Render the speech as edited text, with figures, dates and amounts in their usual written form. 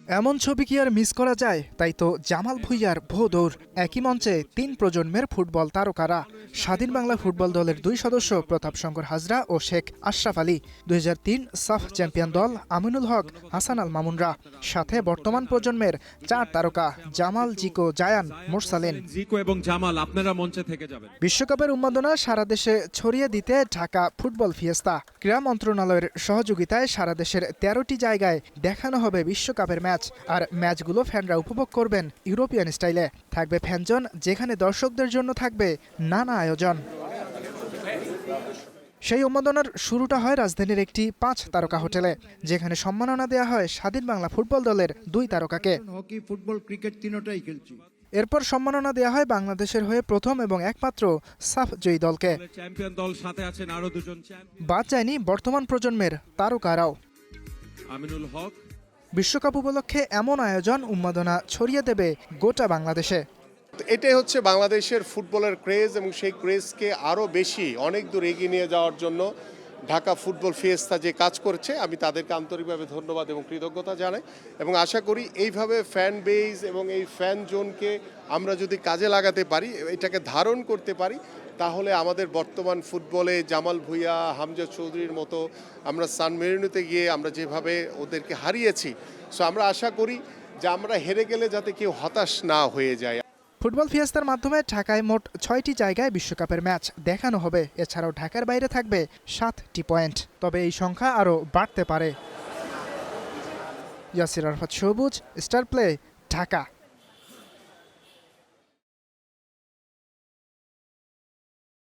এমন ছবি কি আর মিস করা যায়? তাই তো জামাল ভুঁইয়ার ভোদৌড়। একই মঞ্চে ৩ প্রজন্মের ফুটবল তারকারা। স্বাধীন বাংলা ফুটবল দলের ২ সদস্য প্রতাপ শঙ্কর হাজরা ও শেখ আশরাফ আলী, ২০০৩ সাফ চ্যাম্পিয়ন দল আমিনুল হক, হাসান আল মামুনরা, সাথে বর্তমান প্রজন্মের ৪ তারকা জামাল, জিকো, জায়ান, মোরসালিন। জিকো এবং জামাল আপনারা মঞ্চে থেকে যাবেন। বিশ্বকাপের উন্মাদনা সারা দেশে ছড়িয়ে দিতে ঢাকা ফুটবল ফিয়েস্তা। ক্রীড়া মন্ত্রণালয়ের সহযোগিতায় সারা দেশের ১৩টি জায়গায় দেখানো হবে বিশ্বকাপের ম্যাচ। আর ম্যাচগুলো ফ্যানরা উপভোগ করবেন ইউরোপিয়ান স্টাইলে। থাকবে ফ্যানজন, যেখানে দর্শকদের জন্য থাকবে নানা আয়োজন। সেই উন্মাদনার শুরুটা হয় রাজধানীর একটি ৫ তারকা হোটেলে, যেখানে সম্মাননা দেয়া হয় স্বাধীন বাংলা ফুটবল দলের ২ তারকাকে। হকি, ফুটবল, ক্রিকেট তিনটাই খেলছি। এরপর সম্মাননা দেয়া হয় বাংলাদেশের হয়ে প্রথম এবং একমাত্র সাফ জয়ী দলকে। চ্যাম্পিয়ন দল সাথে আছেন আরো দুজন চ্যাম্পিয়ন। বাদ যায়নি বর্তমান প্রজন্মের তারকারাও। আমিনুল হক। বিশ্বকাপ উপলক্ষে এমন আয়োজন উন্মাদনা ছড়িয়ে দেবে গোটা বাংলাদেশে। এটাই হচ্ছে বাংলাদেশের ফুটবলের ক্রেজ, এবং সেই ক্রেজকে আরও বেশি অনেক দূর এগিয়ে নিয়ে যাওয়ার জন্য ঢাকা ফুটবল ফিয়েস্তা যে কাজ করছে, আমি তাদেরকে আন্তরিকভাবে ধন্যবাদ এবং কৃতজ্ঞতা জানাই। এবং আশা করি এইভাবে ফ্যান বেজ এবং এই ফ্যান জোনকে আমরা যদি কাজে লাগাতে পারি, এটাকে ধারণ করতে পারি, তাহলে আমাদের বর্তমান ফুটবলে জামাল ভুঁইয়া, হামজা চৌধুরীর মতো আমরা সান মেরিনোতে গিয়ে আমরা যেভাবে ওদেরকে হারিয়েছি, সো আমরা আশা করি যে আমরা হেরে গেলে যাতে কেউ হতাশ না হয়ে যায়। ফুটবল ফিয়েস্তার মাধ্যমে ঢাকায় মোট ৬টি জায়গায় বিশ্বকাপের ম্যাচ দেখানো হবে। এছাড়াও ঢাকার বাইরে থাকবে ৭টি পয়েন্ট। তবে এই সংখ্যা আরও বাড়তে পারে। ইয়াসির আরাফাত, সবুজ, স্টার প্লে, ঢাকা।